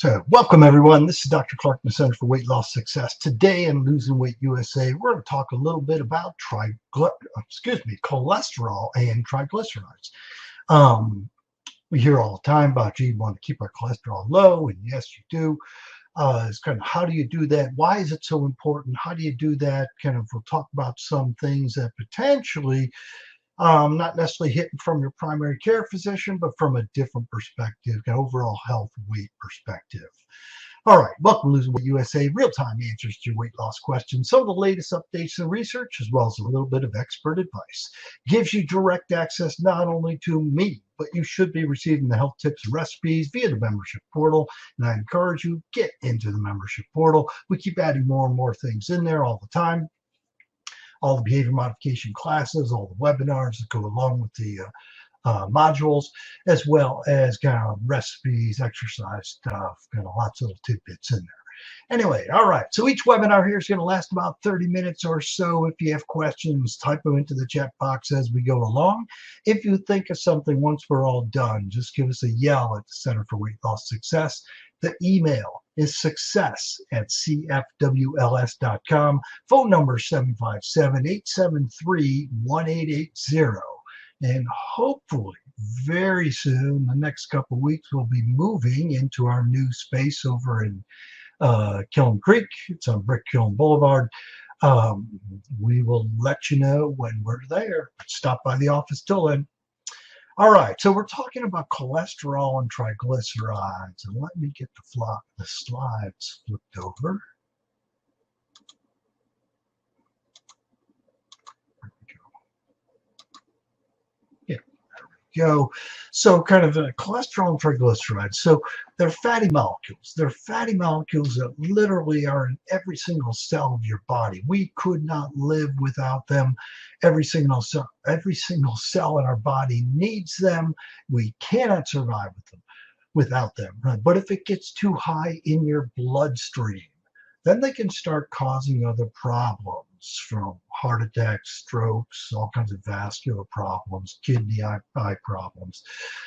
So, welcome everyone. This is Dr. Clark from the Center for Weight Loss Success. Today in Losing Weight USA, we're going to talk a little bit about cholesterol and triglycerides. We hear all the time about, gee, you want to keep our cholesterol low, and yes, you do. It's kind of how do you do that? Why is it so important? How do you do that? We'll talk about some things that potentially not necessarily hitting from your primary care physician, but from a different perspective, an overall health weight perspective. All right, welcome to Losing Weight USA, real-time answers to your weight loss questions, some of the latest updates and research, as well as a little bit of expert advice. Gives you direct access not only to me, but you should be receiving the health tips and recipes via the membership portal, and I encourage you, get into the membership portal. We keep adding more and more things in there all the time. All the behavior modification classes, all the webinars that go along with the modules, as well as recipes, exercise stuff, lots of little tidbits in there. Anyway, all right, so each webinar here is going to last about 30 minutes or so. If you have questions, type them into the chat box as we go along. If you think of something once we're all done, just give us a yell at the Center for Weight Loss Success. The email is success@cfwls.com. Phone number 757-873-1880. And hopefully very soon, the next couple of weeks, we'll be moving into our new space over in Kiln Creek. It's on Brick Kiln Boulevard. We will let you know when we're there. Stop by the office till then. All right, so we're talking about cholesterol and triglycerides. And let me get the slides flipped over. There we go. Yeah, there we go. So cholesterol and triglycerides. So they're fatty molecules. They're fatty molecules that literally are in every single cell of your body. We could not live without them. Every single cell in our body needs them. We cannot survive without them. Right? But if it gets too high in your bloodstream, then they can start causing other problems, from heart attacks, strokes, all kinds of vascular problems, kidney, eye problems.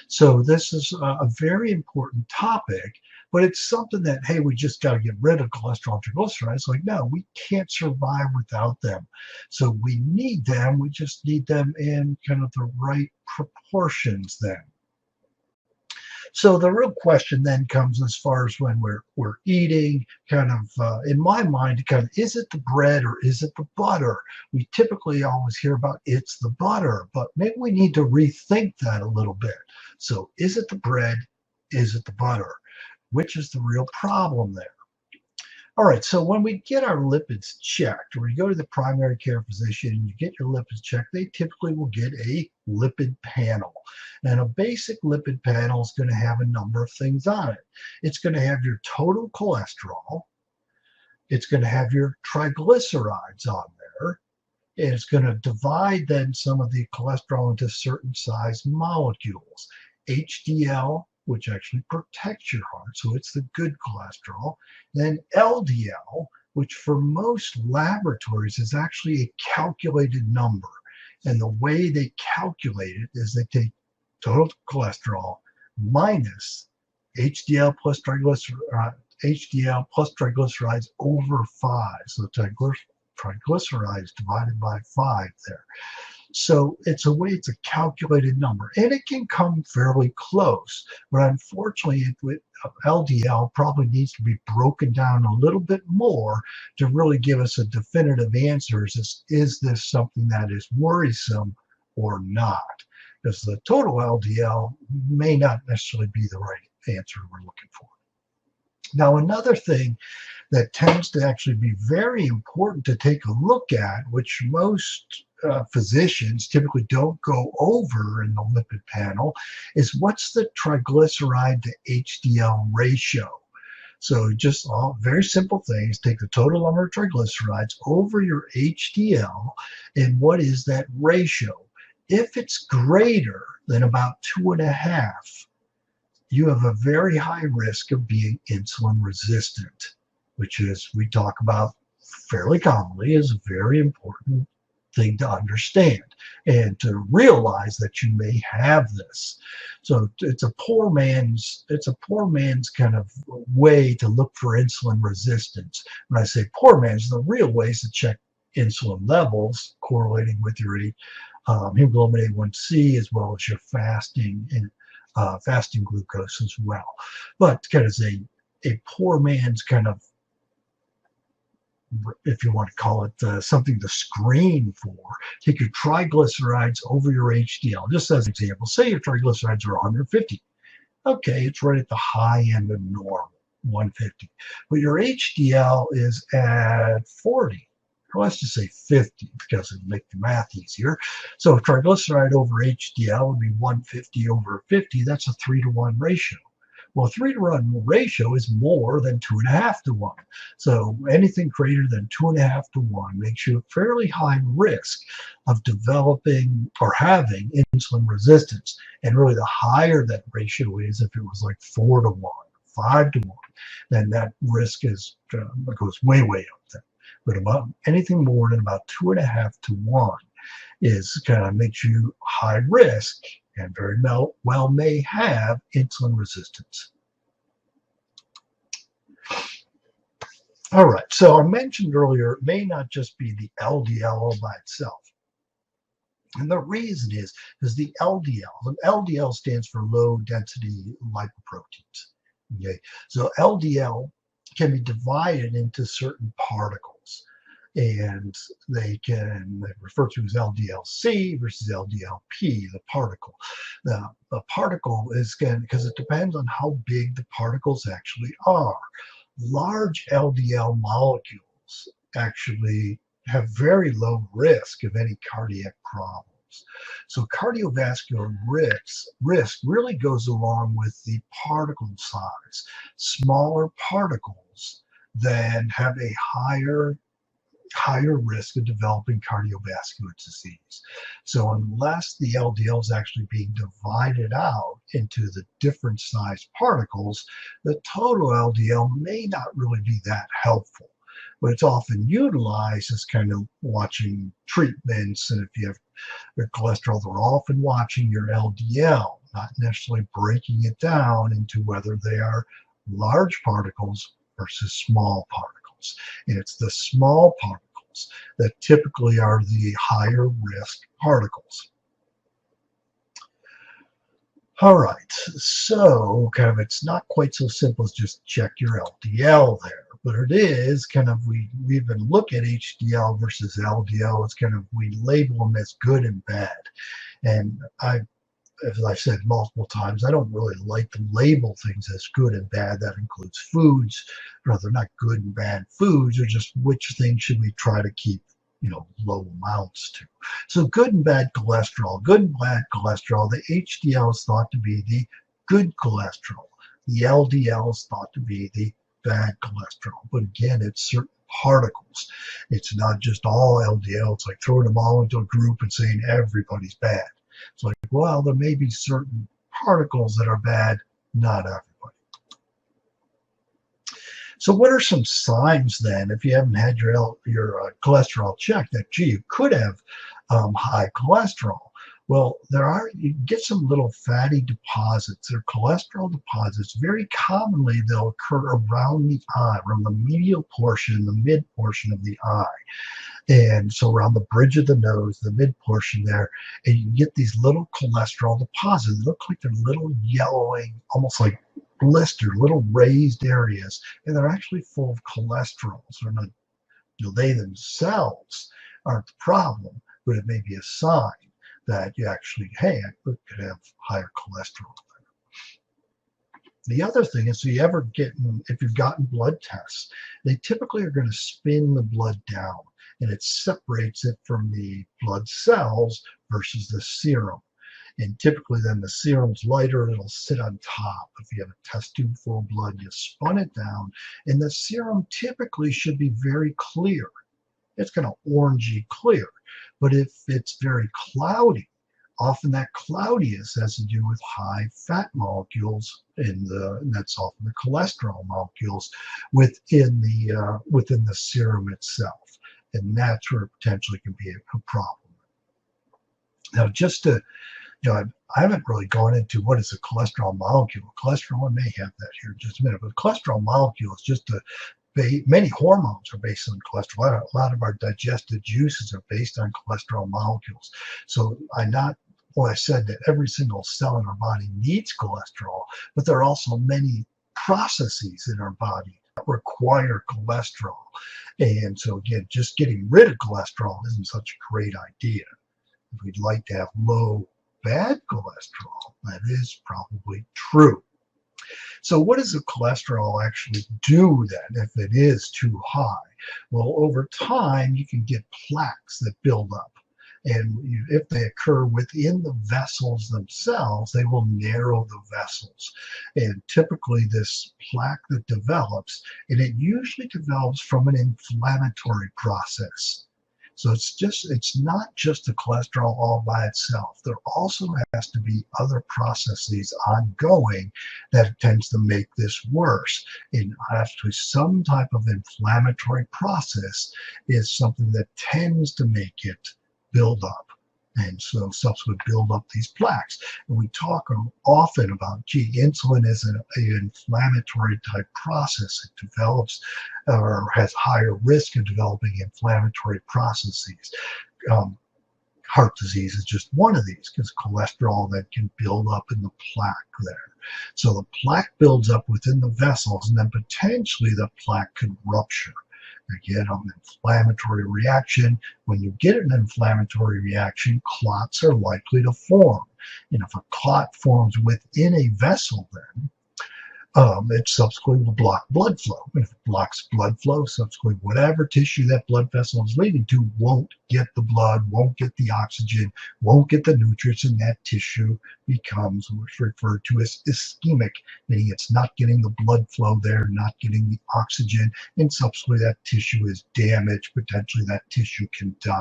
So this is a very important topic, but it's something that, hey, we just got to get rid of cholesterol and triglycerides. Like, no, we can't survive without them. So we need them. We just need them in the right proportions then. So the real question then comes as far as when we're eating, in my mind, is it the bread or is it the butter? We typically always hear about it's the butter, but maybe we need to rethink that a little bit. So is it the bread? Is it the butter? Which is the real problem there? All right, so when we get our lipids checked, or you go to the primary care physician and you get your lipids checked, they typically will get a lipid panel. And a basic lipid panel is going to have a number of things on it. It's going to have your total cholesterol. It's going to have your triglycerides on there. And it's going to divide then some of the cholesterol into certain size molecules. HDL, which actually protects your heart, so it's the good cholesterol. Then LDL, which for most laboratories is actually a calculated number. And the way they calculate it is they take total cholesterol minus HDL plus triglycerides over 5. So triglycerides divided by 5 there. So it's a calculated number, and it can come fairly close. But unfortunately, with LDL probably needs to be broken down a little bit more to really give us a definitive answer. Is this something that is worrisome or not? Because the total LDL may not necessarily be the right answer we're looking for. Now, another thing that tends to actually be very important to take a look at, which most physicians typically don't go over in the lipid panel, is what's the triglyceride to HDL ratio. So just all very simple things, take the total number of triglycerides over your HDL, and what is that ratio? If it's greater than about 2.5, you have a very high risk of being insulin resistant, which is, we talk about fairly commonly, is a very important thing to understand and to realize that you may have this. So it's a poor man's kind of way to look for insulin resistance. When I say poor man's, the real ways to check insulin levels correlating with your hemoglobin A1C as well as your fasting and fasting glucose as well. But kind of a poor man's kind of, if you want to call it something to screen for, take your triglycerides over your HDL. Just as an example, say your triglycerides are 150. Okay, it's right at the high end of normal, 150. But your HDL is at 40. Well, let's just say 50 because it'll make the math easier. So triglyceride over HDL would be 150 over 50. That's a 3-to-1 ratio. Well, 3-to-1 ratio is more than 2.5 to 1. So anything greater than 2.5 to 1 makes you a fairly high risk of developing or having insulin resistance. And really the higher that ratio is, if it was like 4 to 1, 5 to 1, then that risk is goes way, way up there. But about anything more than about 2.5 to 1 is kind of makes you high risk and very well may have insulin resistance. All right, so I mentioned earlier, it may not just be the LDL all by itself. And the reason is the LDL stands for low density lipoproteins. Okay, so LDL can be divided into certain particles, and they refer to as LDLC versus LDLP, the particle. The particle is, because it depends on how big the particles actually are. Large LDL molecules actually have very low risk of any cardiac problems. So cardiovascular risk really goes along with the particle size. Smaller particles then have a higher risk of developing cardiovascular disease. So unless the LDL is actually being divided out into the different size particles, the total LDL may not really be that helpful. But it's often utilized as kind of watching treatments, and if you have your cholesterol, they're often watching your LDL, not necessarily breaking it down into whether they are large particles versus small particles. And it's the small particles that typically are the higher risk particles. All right, so kind of it's not quite so simple as just check your LDL there, but it is kind of, we even look at HDL versus LDL, it's kind of, we label them as good and bad. And as I've said multiple times, I don't really like to label things as good and bad. That includes foods. They're not good and bad foods, they're just which things should we try to keep, low amounts to. So good and bad cholesterol. Good and bad cholesterol, the HDL is thought to be the good cholesterol. The LDL is thought to be the bad cholesterol. But again, it's certain particles. It's not just all LDL. It's like throwing them all into a group and saying everybody's bad. It's like, well, there may be certain particles that are bad, not everybody. So what are some signs then, if you haven't had your cholesterol checked, that, gee, you could have high cholesterol? Well, you get some little fatty deposits. They're cholesterol deposits. Very commonly, they'll occur around the eye, around the medial portion, the mid portion of the eye. And so around the bridge of the nose, the mid portion there, and you get these little cholesterol deposits. They look like they're little yellowing, almost like blister, little raised areas, and they're actually full of cholesterol. So they're not, they themselves aren't the problem, but it may be a sign that you actually, hey, I could have higher cholesterol. The other thing is, if you've gotten blood tests, they typically are going to spin the blood down, and it separates it from the blood cells versus the serum. And typically then the serum's lighter, it'll sit on top. If you have a test tube full of blood, you spun it down, and the serum typically should be very clear. It's kind of orangey clear. But if it's very cloudy, often that cloudiness has to do with high fat molecules, and that's often the cholesterol molecules within the serum itself. and that's where it potentially can be a problem. Now, just to, I haven't really gone into what is a cholesterol molecule. Cholesterol, I may have that here in just a minute, but cholesterol molecule is just many hormones are based on cholesterol. A lot of our digestive juices are based on cholesterol molecules. So I said that every single cell in our body needs cholesterol, but there are also many processes in our body that require cholesterol. And so again, just getting rid of cholesterol isn't such a great idea. If we'd like to have low bad cholesterol, that is probably true. So what does the cholesterol actually do then if it is too high? Well, over time, you can get plaques that build up. And if they occur within the vessels themselves, they will narrow the vessels. And typically this plaque that develops, and it usually develops from an inflammatory process. So it's not just the cholesterol all by itself. There also has to be other processes ongoing that tends to make this worse. And actually some type of inflammatory process is something that tends to make it build up. And so subsequent build up these plaques. And we talk often about, insulin is an inflammatory type process. It develops or has higher risk of developing inflammatory processes. Heart disease is just one of these because cholesterol that can build up in the plaque there. So the plaque builds up within the vessels, and then potentially the plaque could rupture. Again, an inflammatory reaction. When you get an inflammatory reaction, clots are likely to form. And if a clot forms within a vessel, then it subsequently will block blood flow. And if it blocks blood flow, subsequently whatever tissue that blood vessel is leading to won't get the blood, won't get the oxygen, won't get the nutrients, and that tissue becomes what's referred to as ischemic, meaning it's not getting the blood flow there, not getting the oxygen, and subsequently that tissue is damaged. Potentially that tissue can die.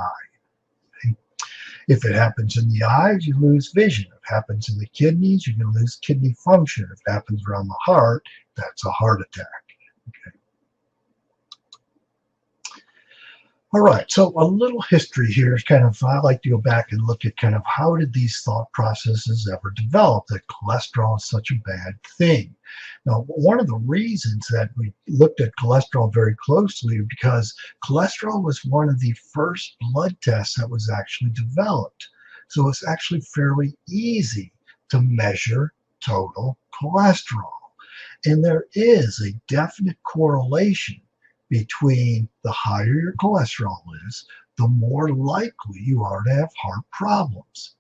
If it happens in the eyes, you lose vision. If it happens in the kidneys, you can lose kidney function. If it happens around the heart, that's a heart attack. Okay. All right, so a little history here is I like to go back and look at how did these thought processes ever develop that cholesterol is such a bad thing. Now, one of the reasons that we looked at cholesterol very closely is because cholesterol was one of the first blood tests that was actually developed. So it's actually fairly easy to measure total cholesterol. And there is a definite correlation between the higher your cholesterol is, the more likely you are to have heart problems.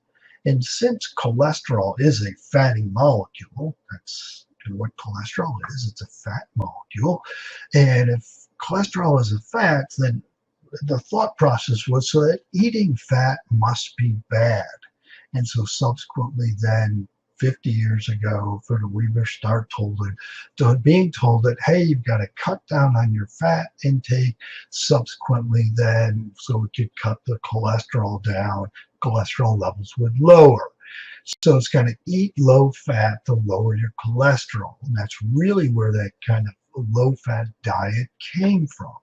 And since cholesterol is a fatty molecule, that's what cholesterol is, it's a fat molecule. And if cholesterol is a fat, then the thought process was so that eating fat must be bad. And so subsequently then 50 years ago, we were being told that, hey, you've got to cut down on your fat intake. Subsequently then, so we could cut the cholesterol down, cholesterol levels would lower. So it's eat low fat to lower your cholesterol. And that's really where that kind of low fat diet came from.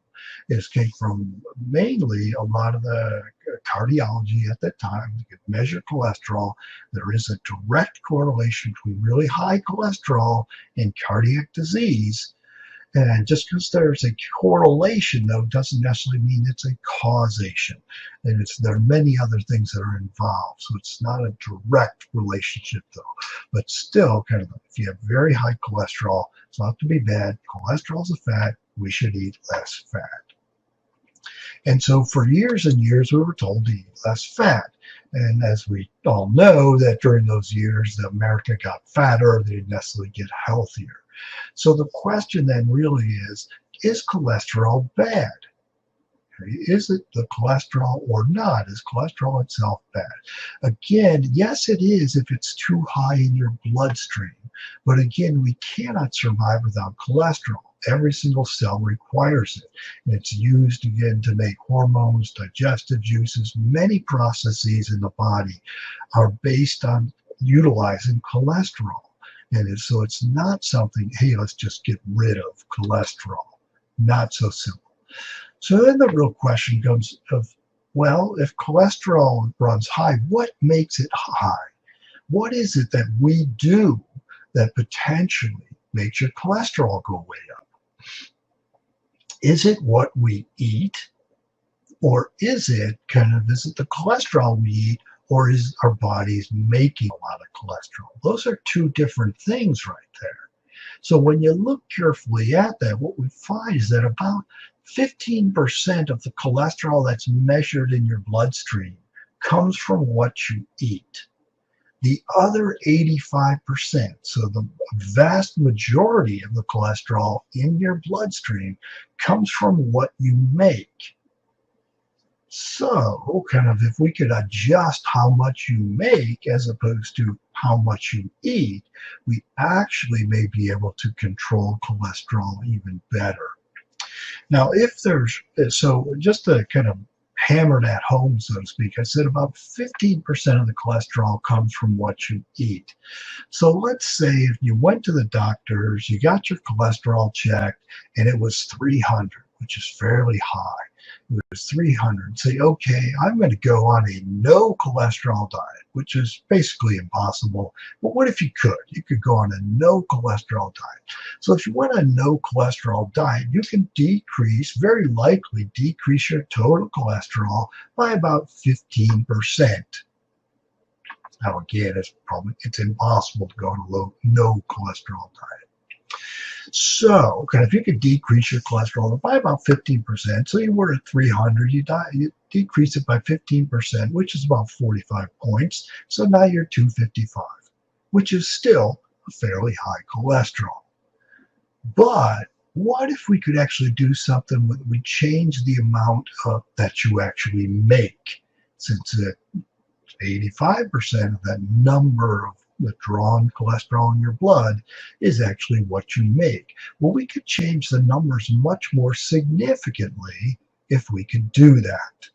It came from mainly a lot of the cardiology at that time. You could measure cholesterol. There is a direct correlation between really high cholesterol and cardiac disease. And just because there's a correlation, though, doesn't necessarily mean it's a causation. And there are many other things that are involved. So it's not a direct relationship, though. But still, if you have very high cholesterol, it's not to be bad. Cholesterol is a fat. We should eat less fat. And so for years and years, we were told to eat less fat. And as we all know, that during those years, America got fatter, they didn't necessarily get healthier. So the question then really is cholesterol bad? Is it the cholesterol or not? Is cholesterol itself bad? Again, yes, it is if it's too high in your bloodstream. But again, we cannot survive without cholesterol. Every single cell requires it. And it's used again to make hormones, digestive juices. Many processes in the body are based on utilizing cholesterol. And so it's not something, hey, let's just get rid of cholesterol. Not so simple. So then the real question comes of, well, if cholesterol runs high, what makes it high? What is it that we do that potentially makes your cholesterol go way up? Is it what we eat? Or is it the cholesterol we eat, or is our bodies making a lot of cholesterol? Those are two different things right there. So when you look carefully at that, what we find is that about 15% of the cholesterol that's measured in your bloodstream comes from what you eat. The other 85%, so the vast majority of the cholesterol in your bloodstream, comes from what you make. So, if we could adjust how much you make as opposed to how much you eat, we actually may be able to control cholesterol even better. Now, so just to kind of hammer that home, so to speak, I said about 15% of the cholesterol comes from what you eat. So let's say if you went to the doctors, you got your cholesterol checked, and it was 300, which is fairly high. It was 300. Say, okay, I'm going to go on a no cholesterol diet, which is basically impossible. But what if you could? You could go on a no cholesterol diet. So if you went on a no cholesterol diet, you can very likely decrease your total cholesterol by about 15%. Now again, it's impossible to go on a no cholesterol diet. So, if you could decrease your cholesterol by about 15%, so you were at 300, you decrease it by 15%, which is about 45 points. So now you're 255, which is still a fairly high cholesterol. But what if we could actually do something where we change the amount that you actually make, since 85% of that number of withdrawn cholesterol in your blood is actually what you make. Well, we could change the numbers much more significantly if we could do that.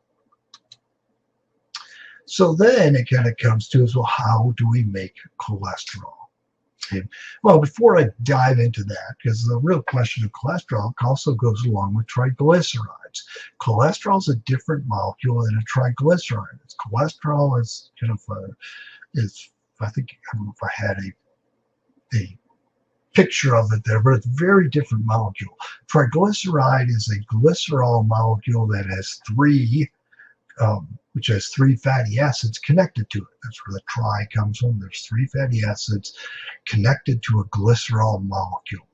So then it comes to us, well, how do we make cholesterol? Okay. Well, before I dive into that, because the real question of cholesterol also goes along with triglycerides. Cholesterol is a different molecule than a triglyceride. Cholesterol is I don't know if I had a picture of it there, but it's a very different molecule. Triglyceride is a glycerol molecule that has which has three fatty acids connected to it. That's where the tri comes from. There's three fatty acids connected to a glycerol molecule.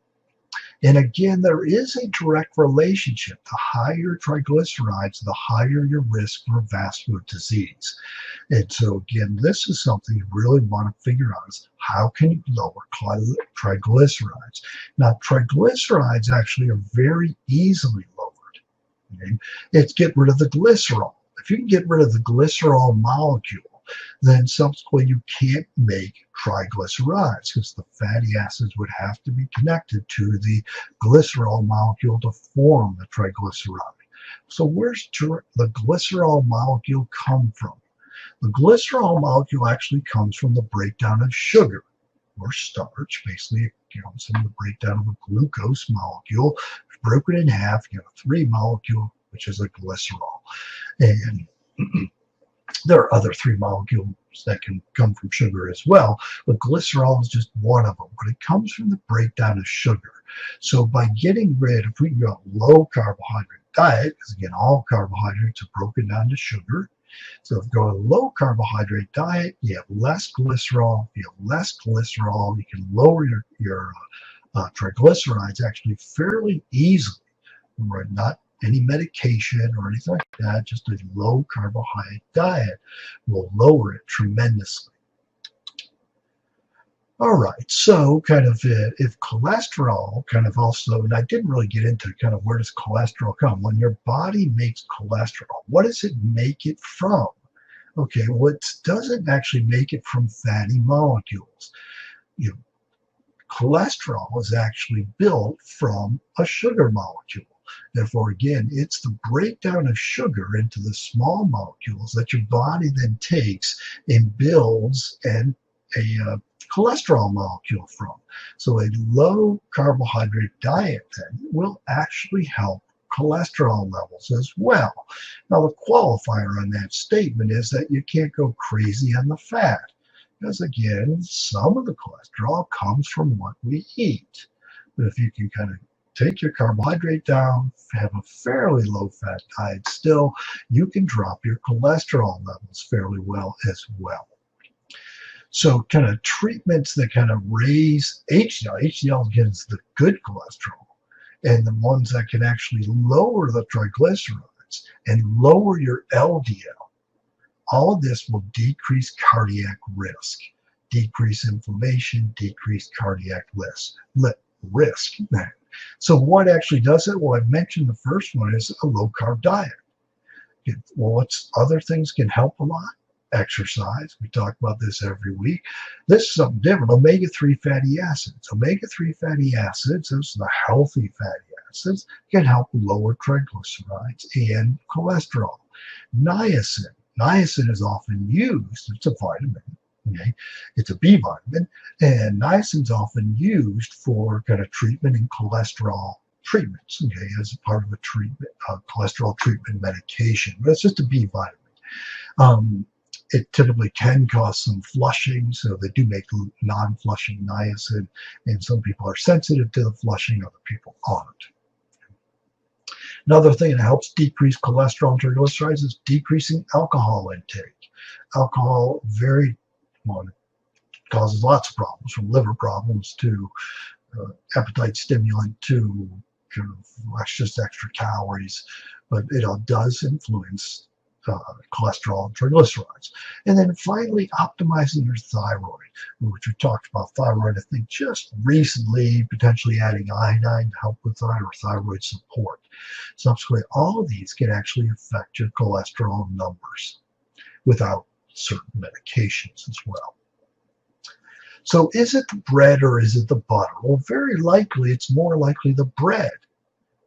And again, there is a direct relationship. The higher triglycerides, the higher your risk for vascular disease. And so again, this is something you really want to figure out, is how can you lower triglycerides? Now, triglycerides actually are very easily lowered. Okay? It's get rid of the glycerol. If you can get rid of the glycerol molecule, then subsequently you can't make triglycerides, because the fatty acids would have to be connected to the glycerol molecule to form the triglyceride. So where's the glycerol molecule come from? The glycerol molecule actually comes from the breakdown of sugar or starch. Basically, it comes from the breakdown of a glucose molecule. Broken in half, you have a 3 molecule, which is a glycerol. And there are other 3 molecules that can come from sugar as well, but glycerol is just one of them. But it comes from the breakdown of sugar. So by getting rid, if we go low carbohydrate diet, because again, all carbohydrates are broken down to sugar. So if you go a low carbohydrate diet, you have less glycerol. If you have less glycerol, you can lower your triglycerides actually fairly easily. Not any medication or anything like that, just a low carbohydrate diet will lower it tremendously. All right, so if cholesterol also, and I didn't really get into where does cholesterol come? When your body makes cholesterol, what does it make it from? Okay, well, it doesn't actually make it from fatty molecules. Cholesterol is actually built from a sugar molecule. Therefore, again, it's the breakdown of sugar into the small molecules that your body then takes and builds a cholesterol molecule from. So a low carbohydrate diet then will actually help cholesterol levels as well. Now, the qualifier on that statement is that you can't go crazy on the fat, because again, some of the cholesterol comes from what we eat. But if you can kind of take your carbohydrate down, have a fairly low-fat diet still, you can drop your cholesterol levels fairly well as well. So kind of treatments that kind of raise HDL. HDL is the good cholesterol, and the ones that can actually lower the triglycerides and lower your LDL. All of this will decrease cardiac risk, decrease inflammation, decrease cardiac risk. So what actually does it? Well, I mentioned the first one is a low-carb diet. Well, what's other things can help a lot? Exercise. We talk about this every week. This is something different. Omega-3 fatty acids. Omega-3 fatty acids, those are the healthy fatty acids, can help lower triglycerides and cholesterol. Niacin. Niacin is often used, it's a vitamin, okay? It's a B vitamin, and niacin is often used for kind of treatment and cholesterol treatments, okay, as a part of a treatment, cholesterol treatment medication. But it's just a B vitamin. It typically can cause some flushing, so they do make non-flushing niacin, and some people are sensitive to the flushing, other people aren't. Another thing that helps decrease cholesterol and triglycerides is decreasing alcohol intake. Alcohol causes lots of problems, from liver problems to appetite stimulant to kind of just extra calories, but it does influence cholesterol and triglycerides. And then finally, optimizing your thyroid, which we talked about thyroid, I think, just recently, potentially adding iodine to help with thyroid support. Subsequently, all of these can actually affect your cholesterol numbers without certain medications as well. So is it the bread or is it the butter? Well, very likely, it's more likely the bread.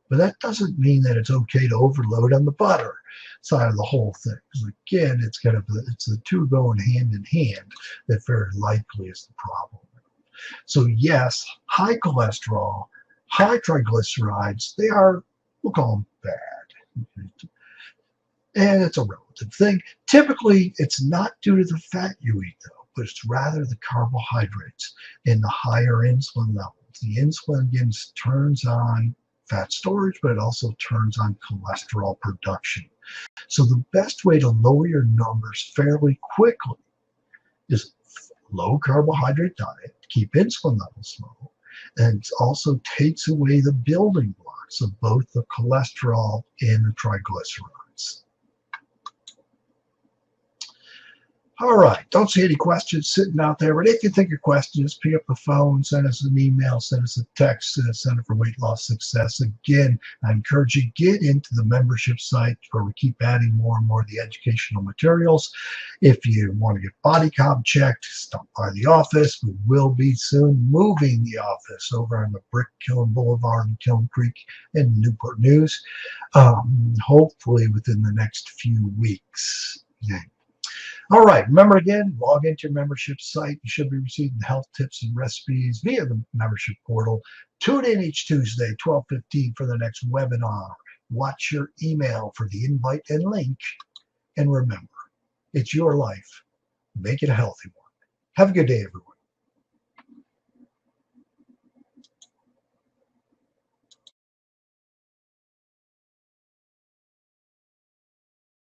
But that doesn't mean that it's okay to overload on the butter side of the whole thing. Because again, it's kind of it's the two going hand in hand that very likely is the problem. So yes, high cholesterol, high triglycerides, they are, we'll call them bad. And it's a relative thing. Typically, it's not due to the fat you eat, though, but it's rather the carbohydrates and the higher insulin levels. The insulin, again, turns on fat storage, but it also turns on cholesterol production. So the best way to lower your numbers fairly quickly is low carbohydrate diet, keep insulin levels low, and it also takes away the building blocks of both the cholesterol and the triglycerides. All right, don't see any questions sitting out there, but if you think of questions, pick up the phone, send us an email, send us a text to the Center for Weight Loss Success. Again, I encourage you to get into the membership site where we keep adding more and more of the educational materials. If you want to get body comp checked, stop by the office. We will be soon moving the office over on the Brick Kiln Boulevard in Kiln Creek in Newport News, hopefully within the next few weeks. Okay. All right, remember again, log into your membership site. You should be receiving health tips and recipes via the membership portal. Tune in each Tuesday, 12:15 for the next webinar. Watch your email for the invite and link. And remember, it's your life. Make it a healthy one. Have a good day, everyone.